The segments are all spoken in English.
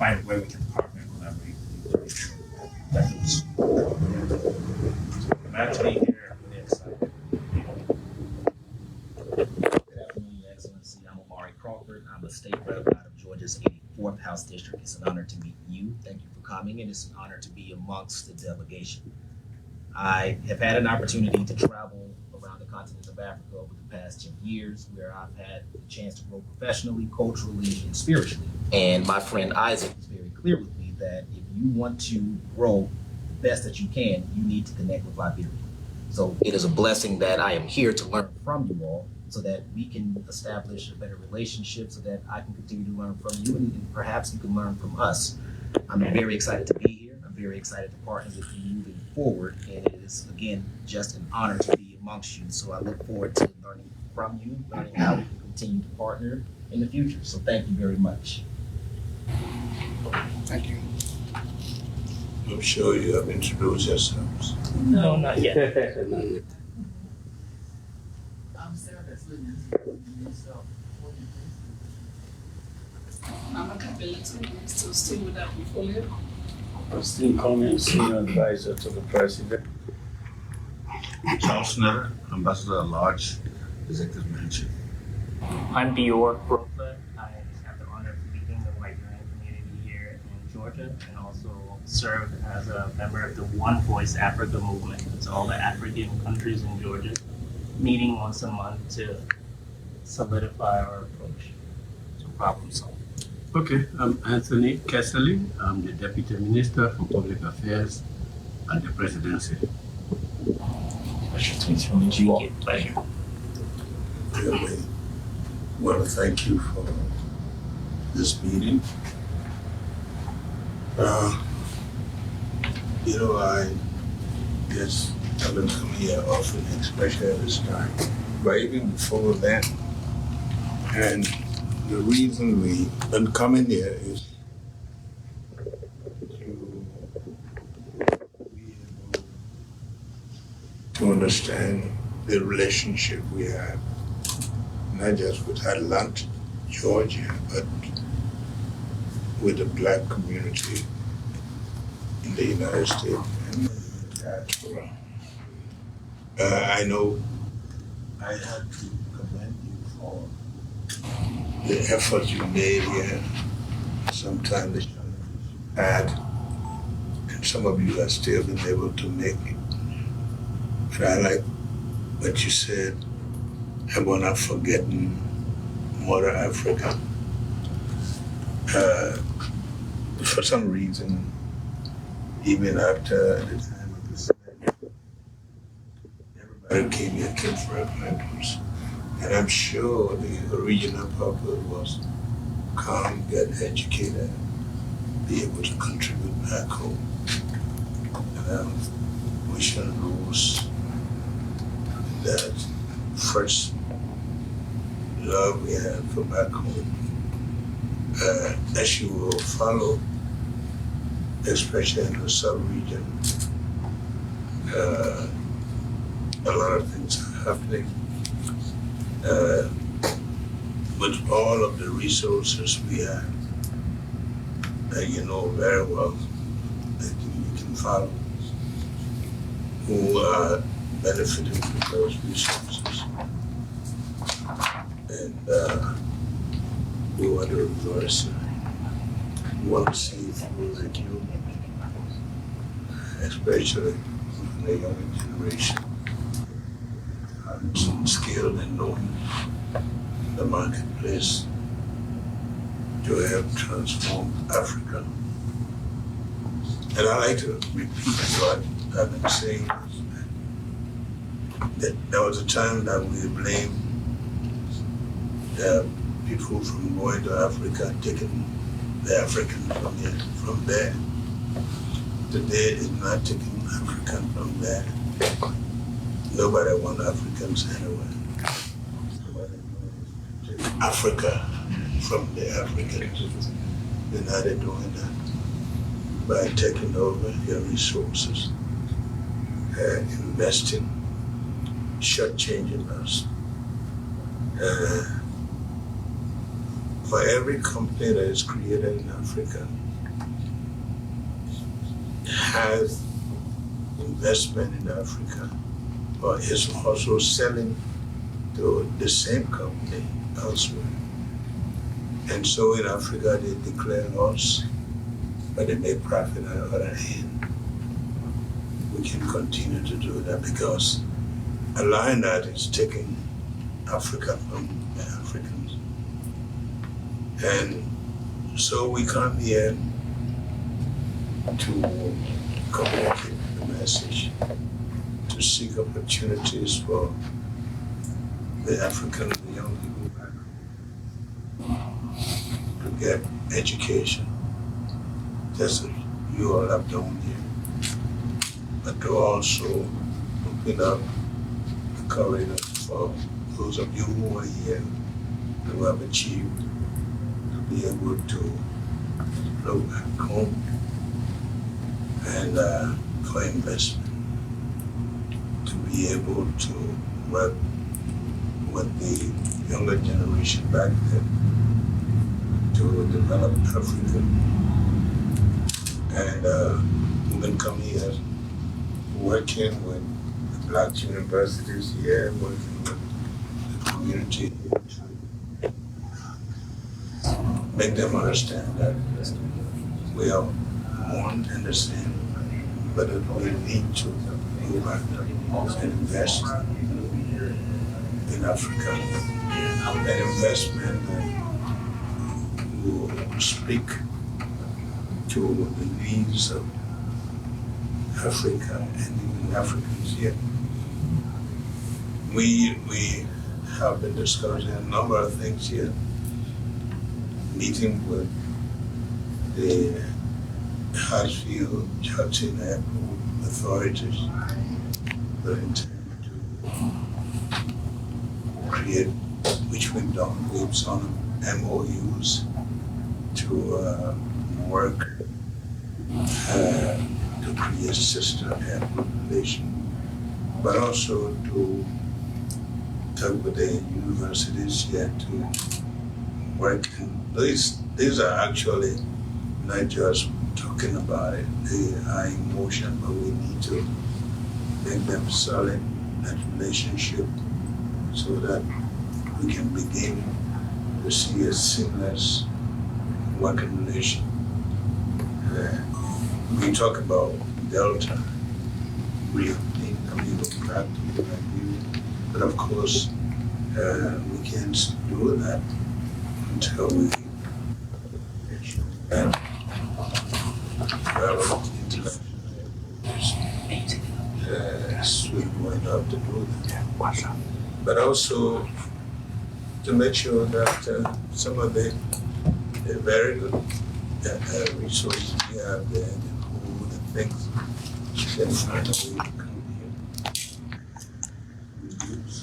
find a way we can partner and collaborate with you. Glad to be here. Really excited. Good afternoon, Your Excellency. I'm Omari Crawford. I'm a state rep out of Georgia's 84th House District. It's an honor to meet you. Thank you for coming, and it's an honor to be amongst the delegation. I have had an opportunity to travel around the continent of Africa over the past 10 years, where I've had the chance to grow professionally, culturally, and spiritually. And my friend Isaac was very clear with me that if you want to grow the best that you can, you need to connect with Liberia. So it is a blessing that I am here to learn from you all so that we can establish a better relationship, so that I can continue to learn from you and perhaps you can learn from us. I'm very excited to be here. I'm very excited to partner with you moving forward. And it is, again, just an honor to be amongst you. So I look forward to learning from you, learning how we can continue to partner in the future. So thank you very much. Thank you. I'm sure you have introduced yourselves. No, not yet. I'm Sarah, that's Lydia. I'm a capelito, still staying with that portfolio. Steve Coleman, Senior Advisor to the President. Charles Snyder, Ambassador at Large, Executive Manager. I'm Dior Brooklyn. I have the honor of leading the Liberian community here in Georgia and also serve as a member of the One Voice Africa movement. It's all the African countries in Georgia meeting once a month to solidify our approach to problem solving. Okay, I'm Anthony Kessley. I'm the Deputy Minister for Public Affairs at the Presidency. Pleasure to meet you all. Pleasure. Really want to thank you for this meeting. I just haven't come here often, especially at this time, but even before that. And the reason we been coming here is to understand the relationship we have, not just with Atlanta, Georgia, but with the Black community in the United States and the diaspora. I know I had to commend you for the effort you made here. Sometimes the challenges you had, and some of you have still been able to make it. But I like what you said about not forgetting Mother Africa. For some reason, even after the time of the slavery, everybody came for a purpose. And I'm sure the original purpose was come, get educated, be able to contribute back home. And we shall lose that first love we had for back home. As you will follow, especially in the sub-region, a lot of things are happening. With all of the resources we have, you know very well that you can follow, who are benefiting from those resources. And we want to reverse it. We want to see people like you, especially from the younger generation, some skilled and knowing the marketplace to help transform Africa. And I like to repeat what I've been saying, that there was a time that we blamed the people from going to Africa and taking the African from there. Today is not taking African from there. Nobody wants Africans anyway. Africa from the Africans. And now they're doing that by taking over their resources, investing, shortchanging us. For every company that is created in Africa, has investment in Africa, but is also selling to the same company elsewhere. And so in Africa, they declare loss, but they make profit on the other hand. We can continue to do that because allowing that is taking Africa from the Africans. And so we come here to communicate the message, to seek opportunities for the African, the young people back to get education, just as you all have done here, but to also open up the corridor for those of you who are here, who have achieved, to be able to look back home and for investment, to be able to work with the younger generation back then to develop Africa. And we've been coming here working with the Black universities here, working with the community here to make them understand that we are one and the same, but that we need to go back and invest in Africa. An investment that will speak to the needs of Africa and even Africans here. We have been discussing a number of things here, meeting with the Hartsfield, Jackson Airport authorities that intend to create, which we've done, we've signed MOUs to work to create sister airport relation, but also to talk with the universities here to work. And these are actually not just talking about it, they are in motion, but we need to make them solid, that relationship, so that we can begin to see a seamless working relation. We talk about Delta, reopening, coming back to Liberia, but of course, we can't do that until we make sure that relevant intellectuals we're going up to do that. But also to make sure that some of the very good resources we have there, the food and things, can find a way to come here. Reduce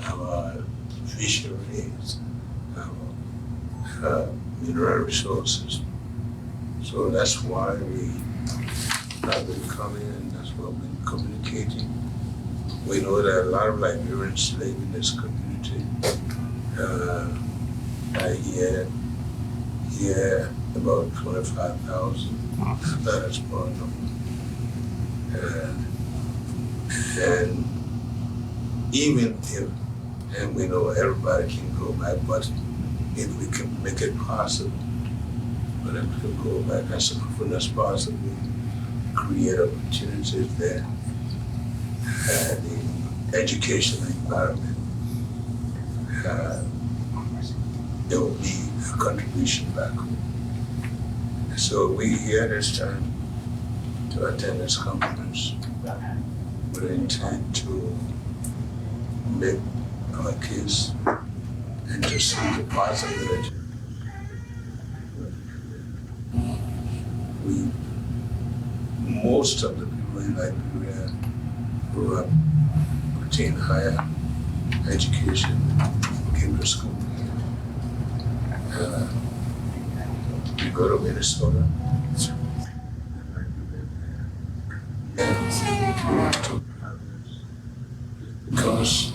our fisheries, our mineral resources. So that's why we have been coming, and that's why we've been communicating. We know that a lot of Liberians live in this community. I hear about 25,000. That is more number. And even if, and we know everybody can go back, but if we can make it possible for them to go back as often as possible, create opportunities there, the educational environment, there will be a contribution back home. So we here this time to attend this conference with the intent to make our case and to see the possibility. Most of the people in Liberia grew up, obtained higher education, came to school. You go to Minnesota, because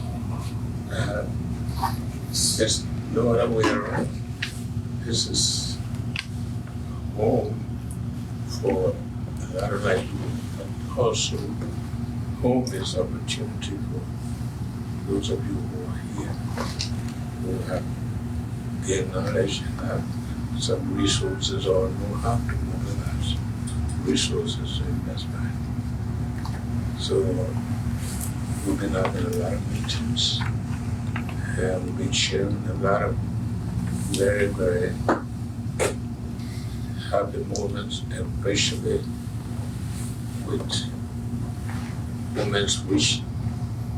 it's no other way around. This is home, for a lot of like, but also home is opportunity for those of you who are here, who have gained knowledge and have some resources or know how to mobilize resources to invest back. So we've been having a lot of meetings and we've been sharing a lot of very, very happy moments, especially with moments which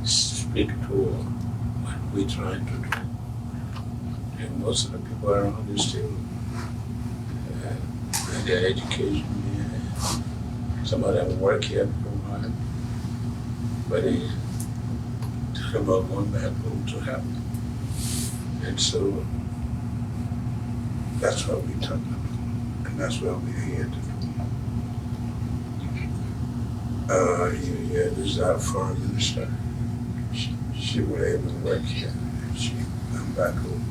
speak to what we're trying to do. And most of the people around this table and their education here. Some of them work here for a while, but they talk about going back home to help. And so that's what we're talking about, and that's what we're here to do. This is our foreign minister. She will able to work here, and she come back home.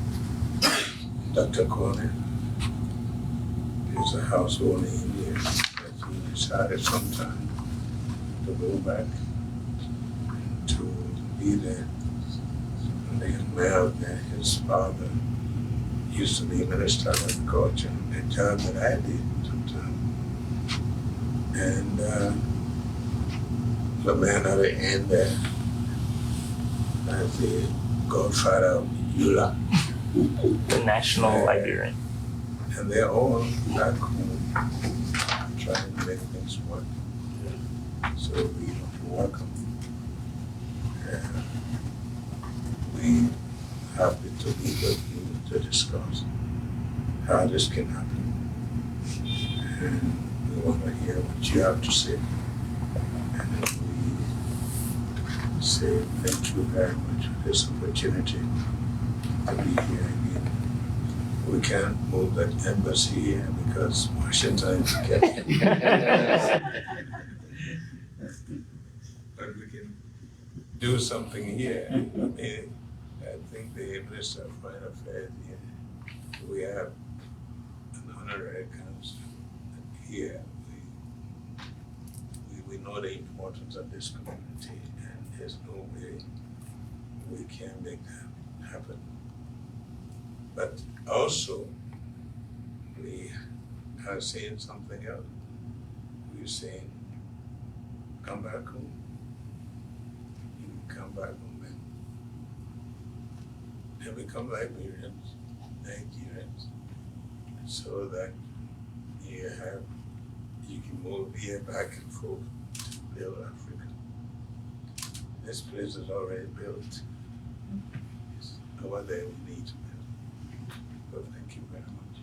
Dr. Corner is a household name here, but he decided sometime to go back to be there. And the young man that his father used to be Minister of Agriculture, a job that I did sometime. And the man at the end there, as the godfather of Eula. The national Liberian. And they're all back home trying to make things work. So we welcome. And we happy to be with you to discuss how this can happen. And we want to hear what you have to say. And we say thank you very much for this opportunity to be here again. We can't move that embassy here because Washington is getting. But we can do something here. I mean, I think the Minister of Foreign Affairs here, we have an honorary council here. We know the importance of this community, and there's no way we can make that happen. But also, we are saying something else. We're saying, come back home. You can come back home and become Liberians, Nigerians, so that you can move here back and forth to build Africa. This place is already built. It's over there we need to build. So thank you very much.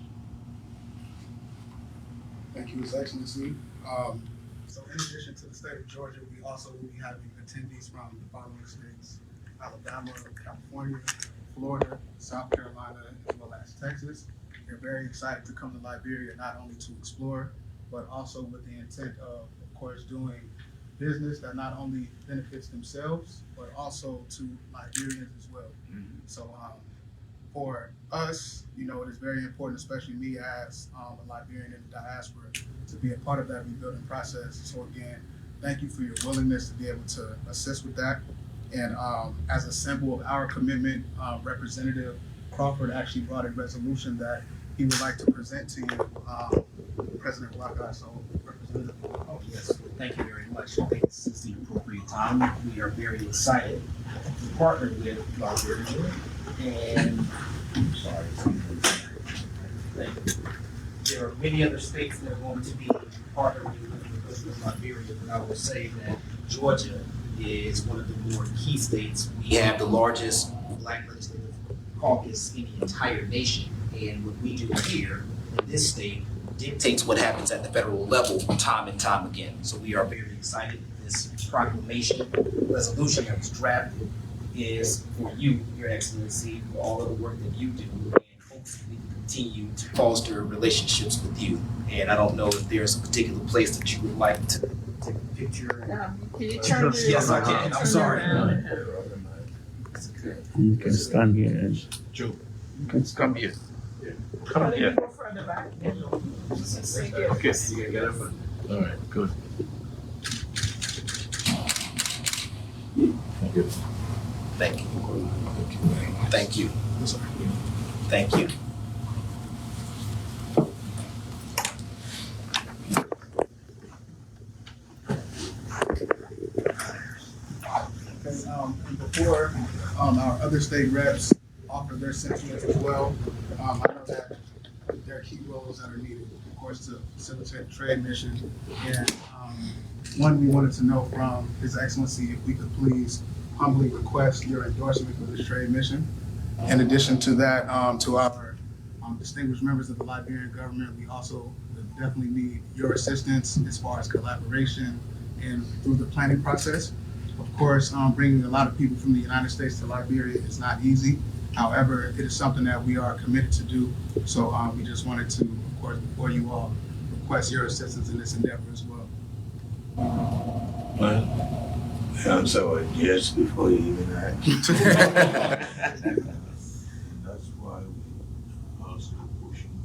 Thank you, His Excellency. So in addition to the state of Georgia, we also will be having attendees from the following states: Alabama, California, Florida, South Carolina, as well as Texas. They're very excited to come to Liberia, not only to explore, but also with the intent of course, doing business that not only benefits themselves, but also to Liberians as well. Mm-hmm. So for us, you know, it is very important, especially me as a Liberian in the diaspora, to be a part of that rebuilding process. So again, thank you for your willingness to be able to assist with that. And as a symbol of our commitment, Representative Crawford actually brought a resolution that he would like to present to you, President Boakai. So, Representative. Oh, yes, thank you very much. I think this is the appropriate time. We are very excited to partner with Liberia and, there are many other states that are going to be partnering with Liberia, but I will say that Georgia is one of the more key states. We have the largest Black legislative caucus in the entire nation, and what we do here in this state dictates what happens at the federal level time and time again. So we are very excited. This proclamation resolution that was drafted is for you, Your Excellency, for all of the work that you do, and hopefully we can continue to foster relationships with you. And I don't know if there's a particular place that you would like to take a picture. Can you turn this? Yes, I can. I'm sorry. You can stand here and Joe, you can come here. Come on, yeah. Go further back. Okay, you can get up. All right, good. Thank you. Thank you. Thank you. Thank you. Okay, and before our other state reps offer their sentiments as well, I know that there are key roles that are needed, of course, to facilitate the trade mission. And one, we wanted to know from His Excellency if we could please humbly request your endorsement for this trade mission. In addition to that, to our distinguished members of the Liberian government, we also would definitely need your assistance as far as collaboration and through the planning process. Of course, bringing a lot of people from the United States to Liberia is not easy. However, it is something that we are committed to do. So we just wanted to, of course, before you all, request your assistance in this endeavor as well. Well, the answer was yes before you even asked. And that's why we also pushing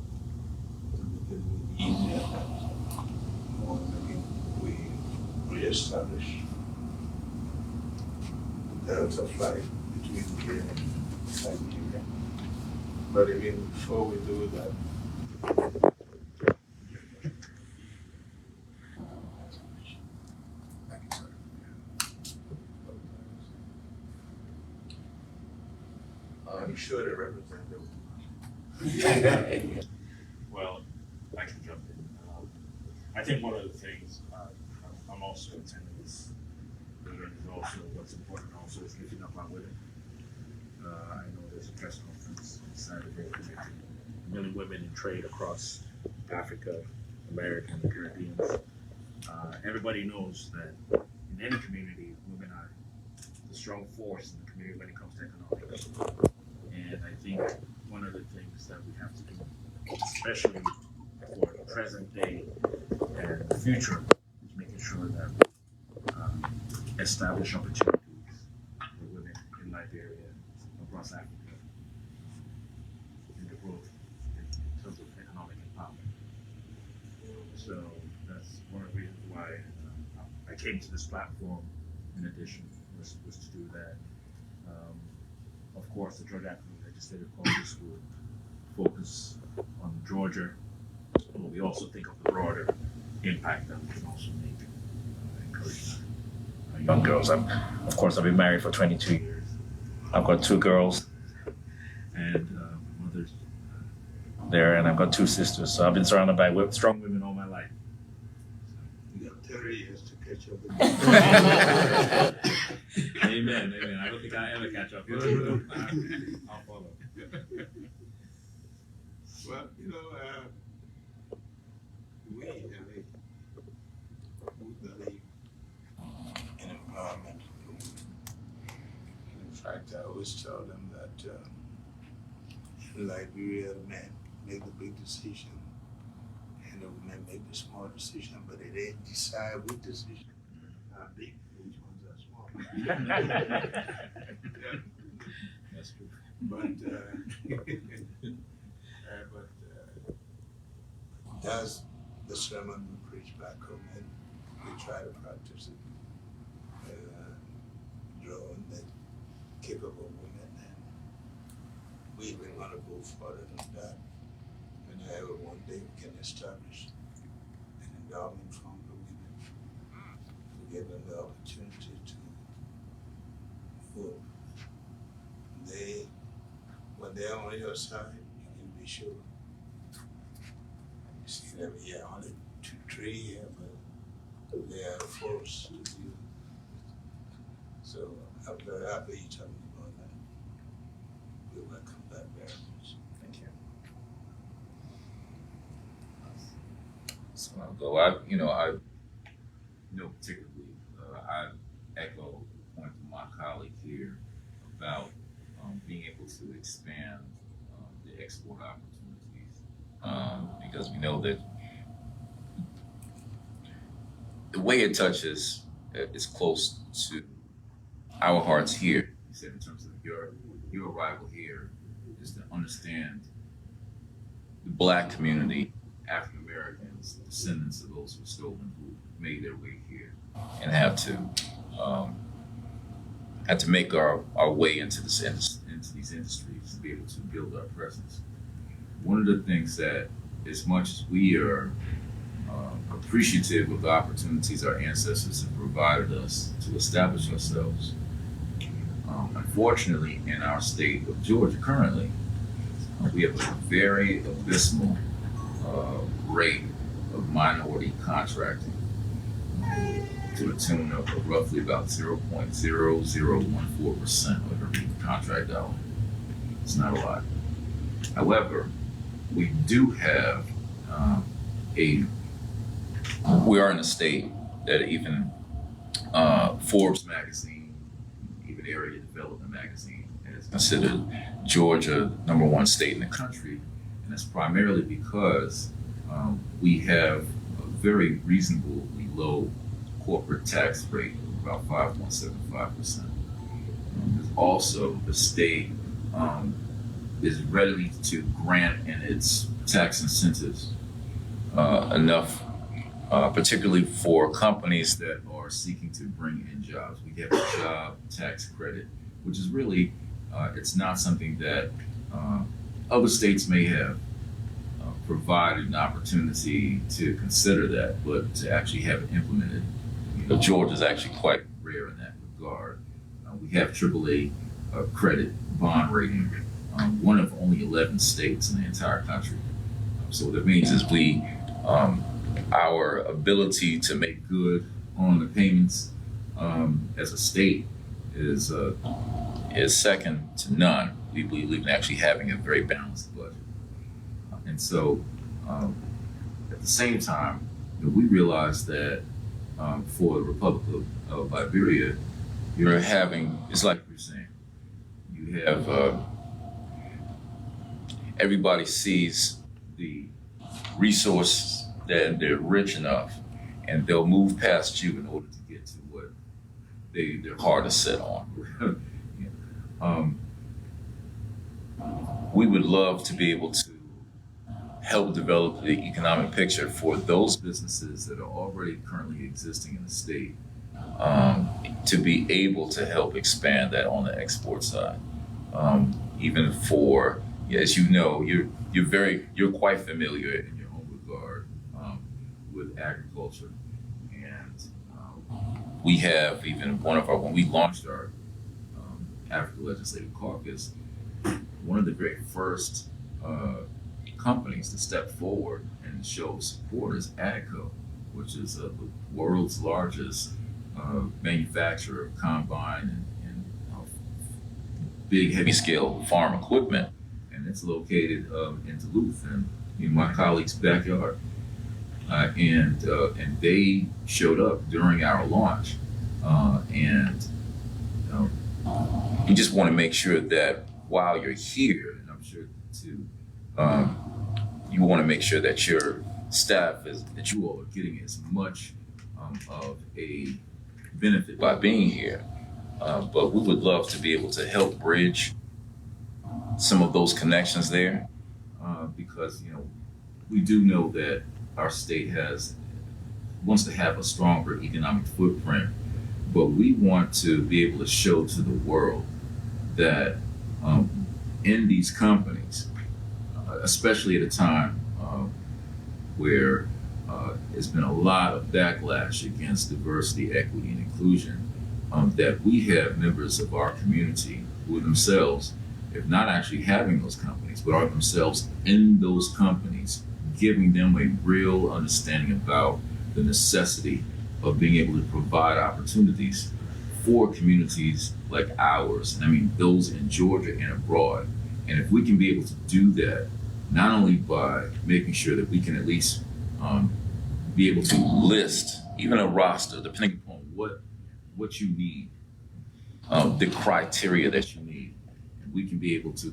to make it easier. More maybe we reestablish the Delta flight between here and Nigeria. But even before we do that, Thank you, sir. I'm sure the representative. Well, I can jump in. I think one of the things I'm also attending this meeting is also what's important also is lifting up our women. I know there's a press conference Saturday connecting men and women in trade across Africa, America, and the Caribbean. Everybody knows that in any community, women are the strong force in the community when it comes to economics. And I think one of the things that we have to do, especially for the present day and the future, is making sure that we establish opportunities for women in Liberia, across Africa, in the growth in terms of economic empowerment. So that's one of the reasons why I came to this platform. In addition, was to do that. Of course, the Georgia African Legislative Congress will focus on Georgia, but we also think of the broader impact that we can also make, encouraging our young girls. Of course, I've been married for 22 years. I've got 2 girls, and my mother's there, and I've got 2 sisters. So I've been surrounded by strong women all my life. You got 30 years to catch up with me. Amen, amen. I don't think I'll ever catch up. I'll follow. Well, you know, we believe in empowerment. In fact, I always tell them that in Liberia, the men make the big decision and the women make the small decision, but they didn't decide which decision are big, which ones are small. That's true. But that's the sermon we preach back home, and we try to practice it, drawing the capable women, and we even want to go further than that. And I hope one day we can establish an endowment fund for women to give them the opportunity to vote. When they're on your side, you can be sure. You see them here, only 2, 3 here, but they are a force to deal with. So after you tell me about that, we welcome that very much. Thank you. So I'll go. Particularly, I echo the point from my colleague here about being able to expand the export opportunities, because we know that the way it touches is close to our hearts here. You said in terms of your arrival here is to understand the Black community, African Americans, descendants of those who were stolen, who made their way here and had to make our way into these industries to be able to build our presence. One of the things that, as much as we are appreciative of the opportunities our ancestors have provided us to establish ourselves, unfortunately, in our state of Georgia currently, we have a very abysmal rate of minority contracting to the tune of roughly about 0.0014% of every contract dollar. It's not a lot. However, we do have we are in a state that even Forbes magazine, even Area Development magazine, has considered Georgia #1 state in the country, and that's primarily because we have a very reasonably low corporate tax rate of about 5.75%. Also, the state is ready to grant in its tax incentives enough, particularly for companies that are seeking to bring in jobs. We have a job tax credit, which is really, it's not something that other states may have provided an opportunity to consider that, but to actually have it implemented, Georgia is actually quite rare in that regard. We have AAA credit bond rating, one of only 11 states in the entire country. So what that means is our ability to make good on the payments as a state is second to none. We believe in actually having a very balanced budget. And so at the same time, we realize that for the Republic of Liberia, you're having, it's like you're saying, you have, everybody sees the resources that they're rich enough, and they'll move past you in order to get to what they're hard to set on. We would love to be able to help develop the economic picture for those businesses that are already currently existing in the state, to be able to help expand that on the export side. Even for, as you know, you're quite familiar in your own regard with agriculture, and we have even when we launched our Africa Legislative Caucus, one of the very first companies to step forward and show support is AGCO, which is the world's largest manufacturer of combine and big heavy scale farm equipment, and it's located in Duluth, in my colleague's backyard. And they showed up during our launch, and you just want to make sure that while you're here, and I'm sure too, you want to make sure that your staff that you all are getting as much of a benefit by being here. But we would love to be able to help bridge some of those connections there, because we do know that our state wants to have a stronger economic footprint, but we want to be able to show to the world that in these companies, especially at a time where there's been a lot of backlash against diversity, equity, and inclusion, that we have members of our community who themselves, if not actually having those companies, but are themselves in those companies, giving them a real understanding about the necessity of being able to provide opportunities for communities like ours, and I mean those in Georgia and abroad. And if we can be able to do that, not only by making sure that we can at least be able to list even a roster, depending upon what you need, the criteria that you need, and we can be able to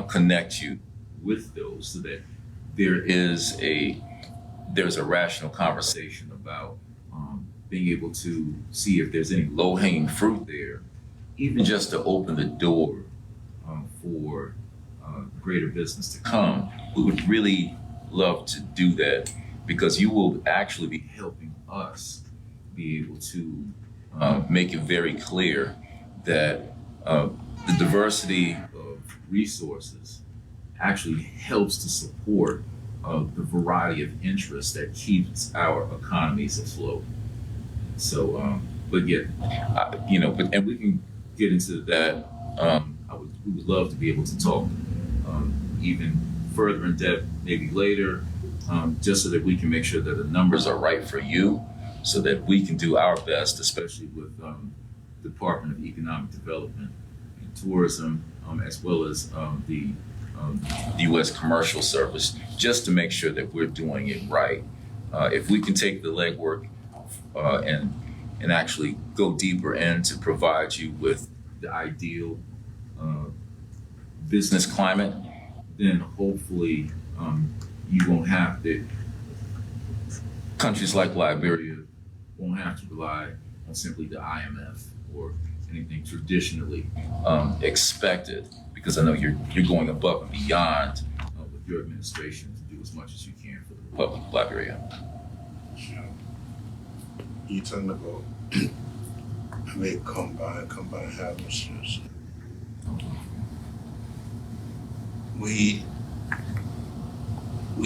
connect you with those, so that there's a rational conversation about being able to see if there's any low-hanging fruit there, even just to open the door for greater business to come. we would really love to do that because you will actually be helping us be able to make it very clear that the diversity of resources actually helps to support the variety of interests that keeps our economies afloat. So, but yeah, and we can get into that. We would love to be able to talk even further in depth, maybe later, just so that we can make sure that the numbers are right for you, so that we can do our best, especially with Department of Economic Development and Tourism, as well as the U.S. Commercial Service, just to make sure that we're doing it right. If we can take the legwork and actually go deeper in to provide you with the ideal business climate, then hopefully you won't have to, countries like Liberia won't have to rely on simply the IMF or anything traditionally expected, because I know you're going above and beyond with your administration to do as much as you can for the Republic of Liberia. You talking about combine harvesters. We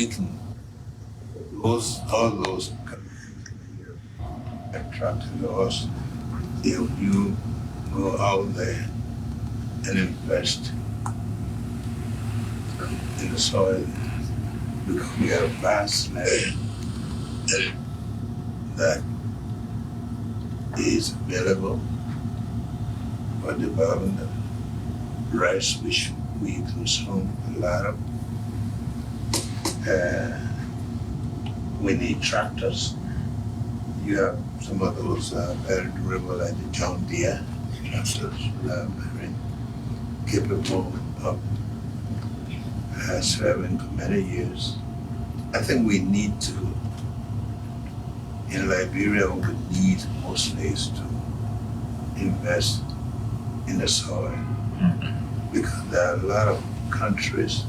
can all those attracting us if you go out there and invest in the soil, because we have a vast land that is available for development of rice, which we consume a lot of. We need tractors. You have some of those very durable, like the John Deere tractors, very capable of serving for many years. I think we need to, in Liberia, we would need mostly is to invest in the soil, because there are a lot of countries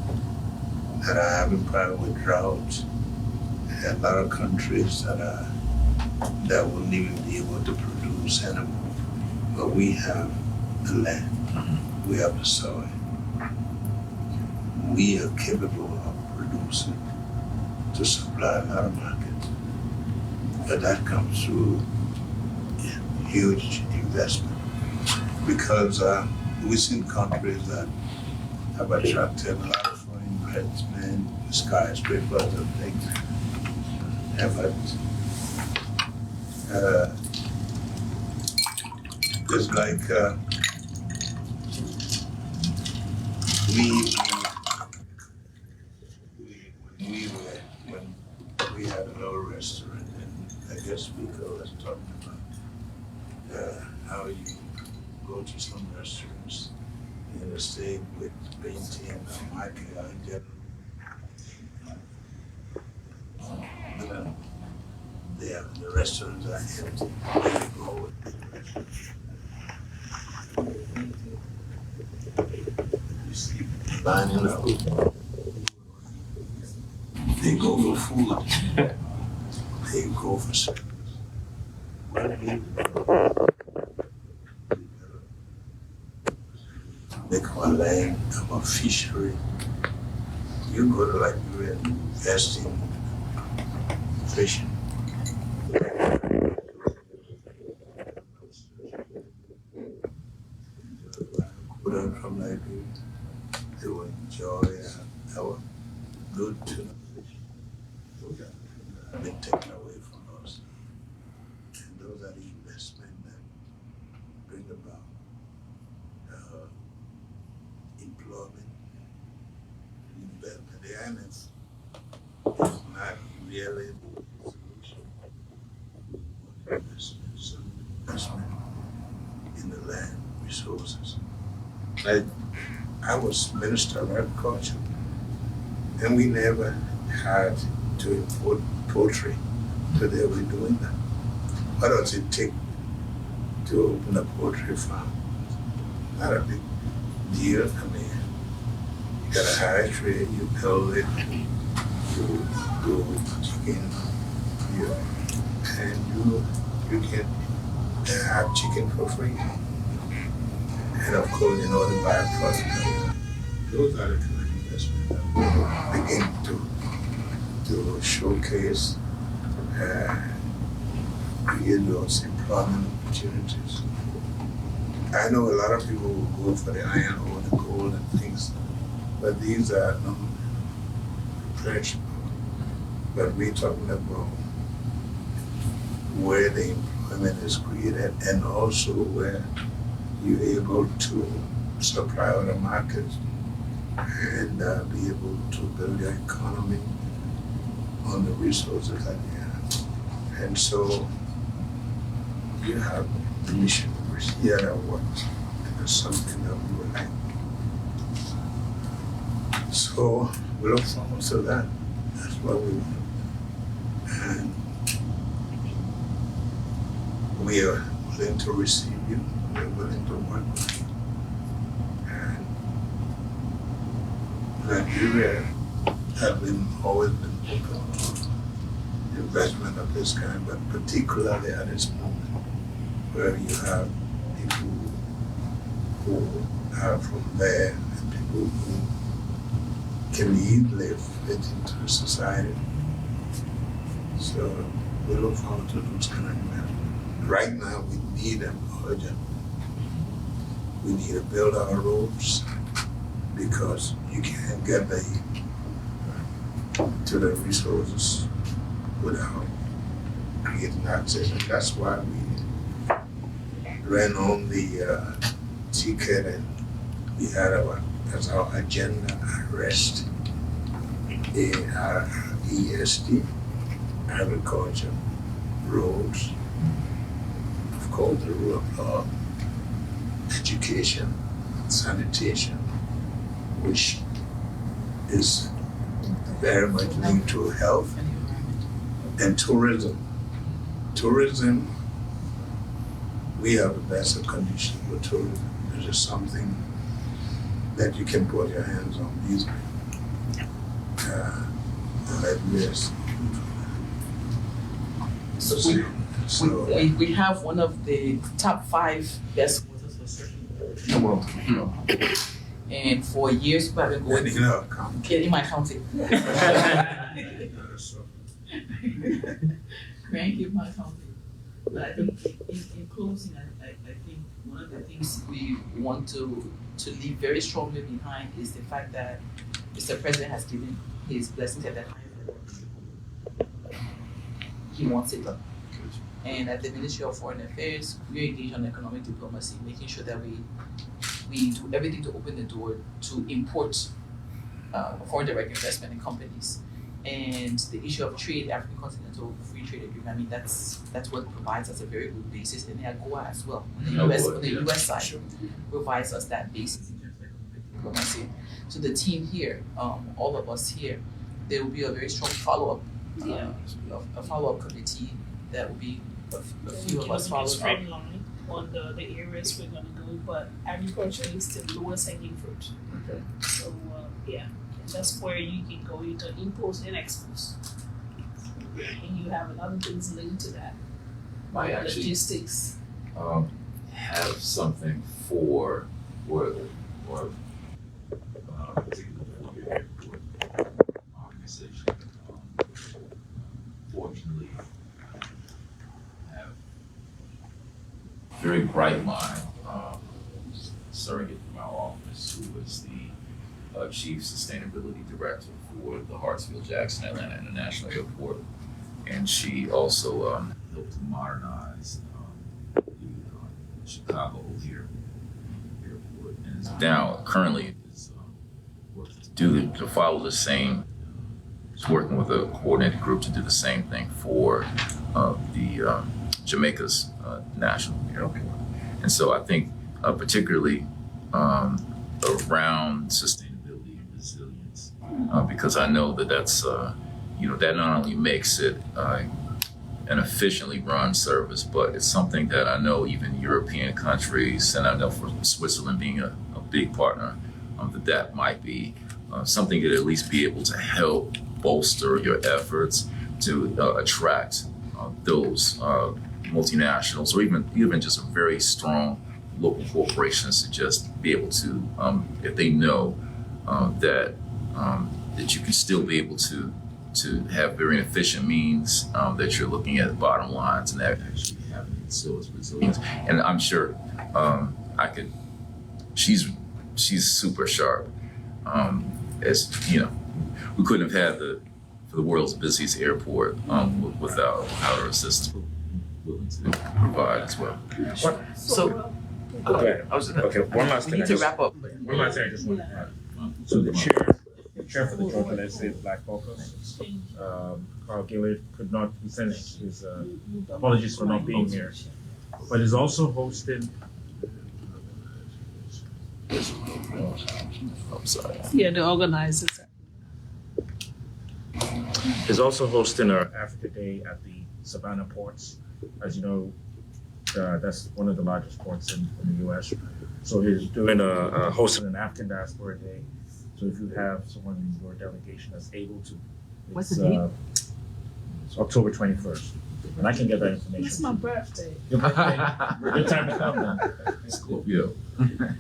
that are having problem with drought. There are a lot of countries that wouldn't even be able to produce anymore. But we have the land, we have the soil. We are capable of producing to supply a lot of markets. But that comes through huge investment, because we've seen countries that have attracted a lot of foreign investment, skyscrapers and things. Yeah, but it's like when we had a little restaurant, and I guess Speaker was talking about how you go to some restaurants in the state with painting and Michelangelo. The restaurants are empty. You go with the restaurant. You see people lining up. They go for food. They go for service. They call land a fishery. You go to Liberia and invest in fishing. From Liberia, they will enjoy our good tuna fish. Have been taken away from us. And those are the investments that bring about employment, investment. The IMF is not really the solution. Some investment in the land resources. I was Minister of Agriculture, and we never had to import poultry. Today we're doing that. What does it take to open a poultry farm? Not a big deal. I mean, You got a high trade, you build it, you do chicken, you can have chicken for free. And of course, you know, the byproduct. Those are the kind of investment that we begin to showcase create those employment opportunities. I know a lot of people will go for the iron ore, the gold and things, but these are non-perishable. But we're talking about where the employment is created and also where you're able to supply other markets and be able to build your economy on the resources that you have. And so you have the missionaries here that work. That's something that we would like. So we look forward to that. That's what we want. And we are willing to receive you. We're willing to work with you. And Nigeria has always been open to investment of this kind, but particularly at this moment where you have people who are from there and people who can easily fit into the society. So we look forward to those kind of investment. Right now we need them urgent. We need to build our roads because you can't get to the resources without creating access. And that's why we ran on the ticket and we had as our agenda arrest ESD, agriculture, roads, of course the rule of law, education, sanitation, which is very much linked to health and tourism. Tourism, we have the best of conditions for tourism. It's just something that you can put your hands on easily. Yes. We have one of the top 5 best hotels for surfing in the world. And for years we have been going in my county. Crank my county. But I think in closing, I think one of the things we want to leave very strongly behind is the fact that Mr. President has given his blessings at that time. He wants it done. And at the Ministry of Foreign Affairs, we're engaged on economic diplomacy, making sure that we do everything to open the door to import foreign direct investment in companies. And the issue of trade, African Continental Free Trade Agreement, I mean, that's what provides us a very good basis. And AGOA as well, on the US side, provides us that basis in terms of economic diplomacy. So the team here, all of us here, there will be a very strong follow-up, a follow-up committee that will be a few of us following up. Streamline on the areas we're gonna go, but agriculture is the lowest hanging fruit. Okay. So, and that's where you can go into imports and exports. And you have other things linked to that. Might actually Logistics. have something for particularly organization. Fortunately, I have a very bright mind surrogate from our office who is the Chief Sustainability Director for the Hartsfield-Jackson Atlanta International Airport. And she also helped to modernize the Chicago O'Hare Airport. And is now currently is working to follow the same. Is working with a coordinated group to do the same thing for the Jamaica's national airport. And so I think particularly around sustainability and resilience, because I know that that's that not only makes it an efficiently run service, but it's something that I know even European countries, and I know for Switzerland being a big partner, that might be something that at least be able to help bolster your efforts to attract those multinationals, or even just very strong local corporations, to just be able to, if they know that you can still be able to have very efficient means, that you're looking at bottom lines and that actually having resilience. And I'm sure she's super sharp. As you know, we couldn't have had the world's busiest airport without her assistance, willing to provide as well. So, Okay. I was Okay, one last we thing. need to wrap up. One last thing I just want to add. So the chair for the Georgia Legislative Black Caucus, Carl Gillard, could not, he sends his apologies for not being here, but is also hosting. I'm sorry. Yeah, the organizers. Is also hosting our Africa Day at the Savannah ports. As you know, that's one of the largest ports in the U.S. So he's doing hosting an African Diaspora Day. So if you have someone in your delegation that's able to, What's the date? It's October 21st, and I can get that information. It's my birthday. Your birthday, good time to come then. Scorpio.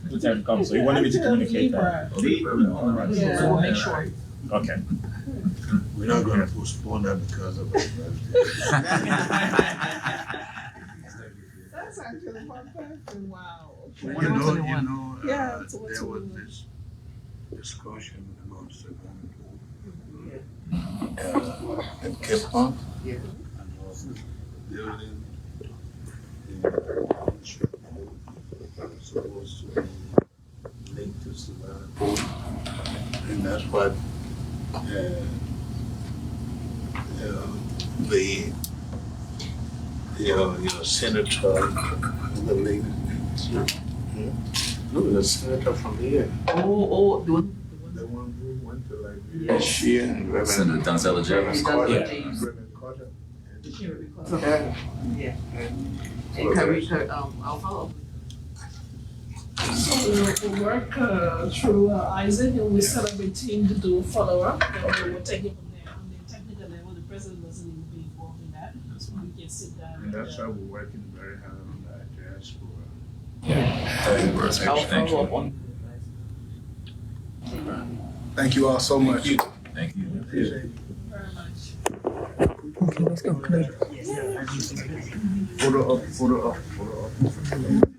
Good time to come. So he wanted me to communicate that. Yeah. So we'll make sure. Okay. We're not gonna postpone that because of the birthday. That's actually my birthday. Wow. You Okay. know, Yeah, it's what's there was in it. this discussion about Savannah in Cape Town. Yeah. And there was a building in that was supposed to be linked to Savannah Port. And that's what your senator, the lady, no, the senator from here, Oh, the one. the one who went to Liberia, she and Senator Donzella James. Reverend Carter. Yeah. And Karika, I'll follow. So we'll work through Isaac, and we're celebrating to do a follow-up. Then we'll take it from there. On the technical level, the president doesn't need to be involved in that. We can sit down. And that's why we're working very hard on that diaspora. I'll Thank follow up you. on. Thank you all so much. Thank you. Appreciate it. Very much. Photo up, photo up, photo up.